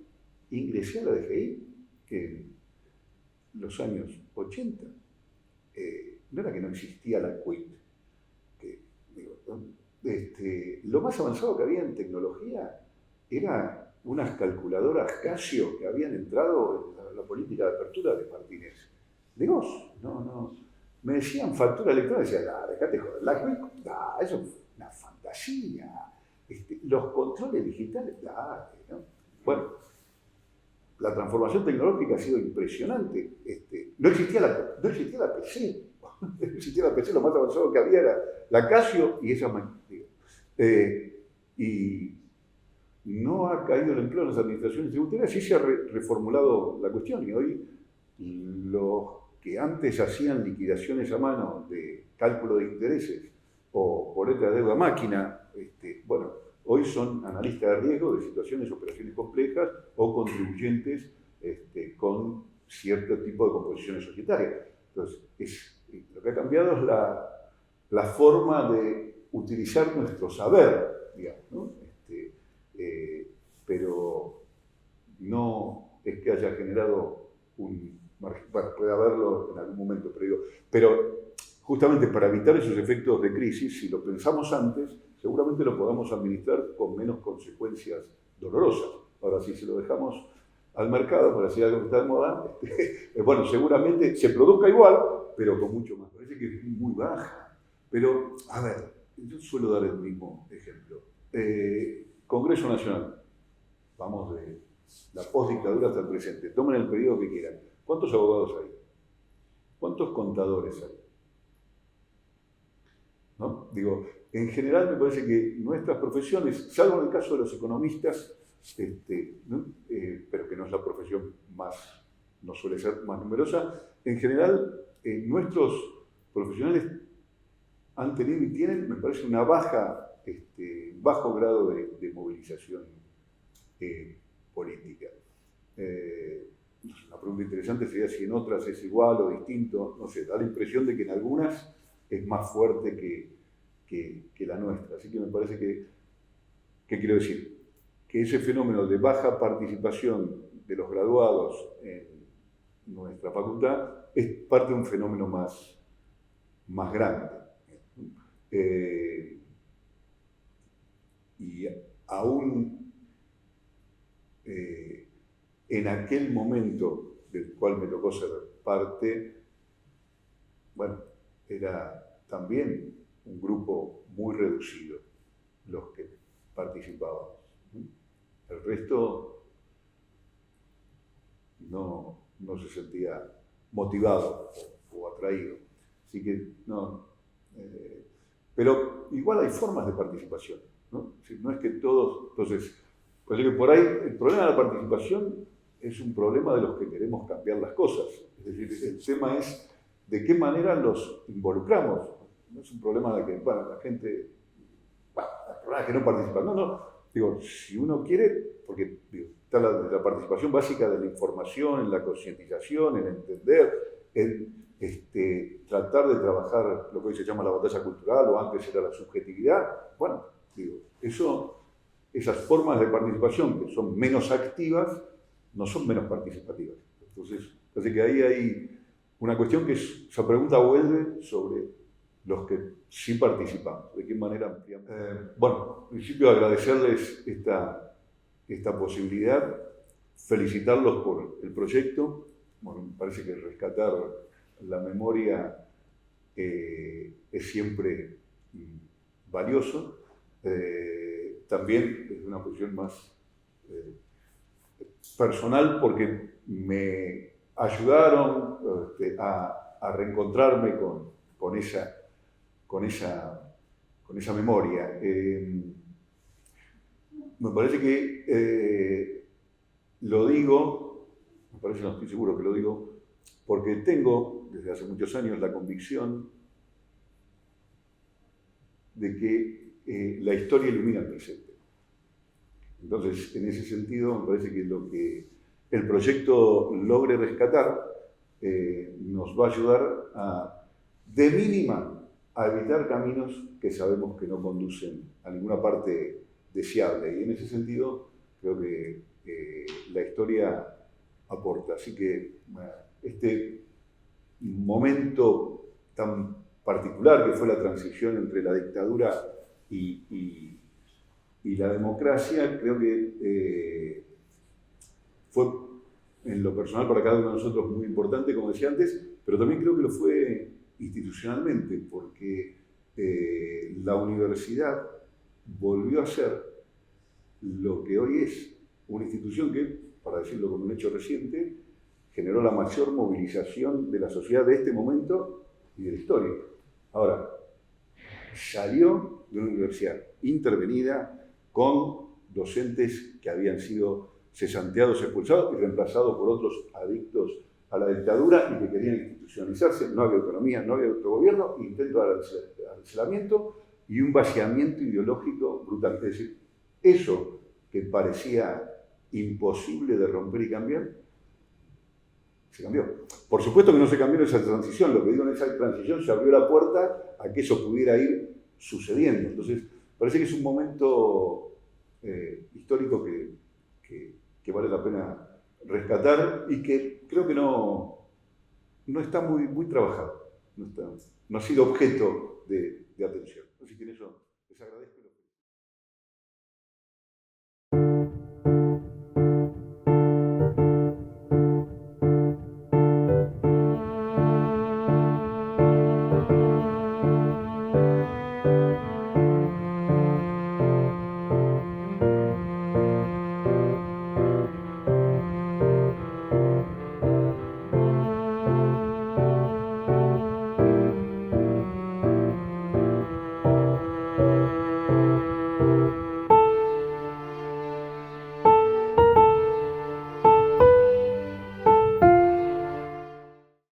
ingresé a la DGI, en los años 80, no era que no existía la CUIT. Lo más avanzado que había en tecnología eran unas calculadoras Casio que habían entrado en la política de apertura de Martínez. Digo, no. Me decían factura electrónica, decía, dejate joder, la CUIT, eso es una fantasía. Los controles digitales, ¿no? Bueno, la transformación tecnológica ha sido impresionante. No existía la PC. No existía la PC, lo más avanzado que había era la Casio y esa máquina. Y no ha caído el empleo en las administraciones tributarias, sí se ha reformulado la cuestión. Y hoy los que antes hacían liquidaciones a mano de cálculo de intereses o boleta de deuda máquina, bueno, hoy son analistas de riesgo de situaciones, operaciones complejas o contribuyentes con cierto tipo de composiciones societarias. Entonces, lo que ha cambiado es la forma de utilizar nuestro saber, digamos, ¿no? Pero no es que haya generado un margen, bueno, puede haberlo en algún momento, pero justamente para evitar esos efectos de crisis, si lo pensamos antes, seguramente lo podamos administrar con menos consecuencias dolorosas. Ahora, si se lo dejamos al mercado, para decir algo que está de moda, bueno, seguramente se produzca igual, pero con mucho más. Parece que es muy baja. Pero, a ver, yo suelo dar el mismo ejemplo. Congreso Nacional, vamos de la postdictadura hasta el presente, tomen el periodo que quieran. ¿Cuántos abogados hay? ¿Cuántos contadores hay? ¿No? Digo, en general me parece que nuestras profesiones, salvo en el caso de los economistas, ¿no? Pero que no es la profesión más, no suele ser más numerosa, en general nuestros profesionales han tenido y tienen, me parece, una bajo grado de movilización política. Una pregunta interesante sería si en otras es igual o distinto, no sé, da la impresión de que en algunas es más fuerte que la nuestra. Así que me parece ¿qué quiero decir? Que ese fenómeno de baja participación de los graduados en nuestra facultad es parte de un fenómeno más grande. Y aún en aquel momento del cual me tocó ser parte, bueno, era también un grupo muy reducido los que participaban. El resto no se sentía motivado o atraído. Así que no. Pero igual hay formas de participación. ¿no? Es decir, no es que todos... Entonces, parece que por ahí el problema de la participación es un problema de los que queremos cambiar las cosas. Es decir, el tema es de qué manera los involucramos. No es un problema de que, bueno, la gente, bueno, la verdad es que no participa. No, no. Digo, si uno quiere, porque digo, está la participación básica de la información, en la concientización, en entender, en tratar de trabajar lo que hoy se llama la batalla cultural, o antes era la subjetividad. Bueno, digo, esas formas de participación que son menos activas, no son menos participativas. Entonces, parece que ahí hay una cuestión que esa pregunta vuelve sobre los que sí participamos, de qué manera ampliamos. Bueno, en principio agradecerles esta posibilidad, felicitarlos por el proyecto. Bueno, me parece que rescatar la memoria es siempre valioso. También desde una posición más personal, porque me ayudaron a reencontrarme con esa memoria. Me parece que lo digo, me parece, no estoy seguro que lo digo, porque tengo desde hace muchos años la convicción de que la historia ilumina el presente. Entonces, en ese sentido, me parece que lo que el proyecto logre rescatar nos va a ayudar de mínima, a evitar caminos que sabemos que no conducen a ninguna parte deseable. Y en ese sentido, creo que la historia aporta. Así que este momento tan particular que fue la transición entre la dictadura y la democracia, creo que fue en lo personal para cada uno de nosotros muy importante, como decía antes, pero también creo que lo fue institucionalmente, porque la universidad volvió a ser lo que hoy es, una institución que, para decirlo como un hecho reciente, generó la mayor movilización de la sociedad de este momento y de la historia. Ahora, salió de una universidad intervenida con docentes que habían sido cesanteados, expulsados y reemplazados por otros adictos a la dictadura y que querían institucionalizarse. No había autonomía, no había autogobierno, intento de arancelamiento y un vaciamiento ideológico brutal. Es decir, eso que parecía imposible de romper y cambiar, se cambió. Por supuesto que no se cambió en esa transición. Lo que digo, en esa transición se abrió la puerta a que eso pudiera ir sucediendo. Entonces, parece que es un momento histórico que vale la pena rescatar y que creo que no está muy trabajado, no ha sido objeto de atención. Así que en eso les agradezco.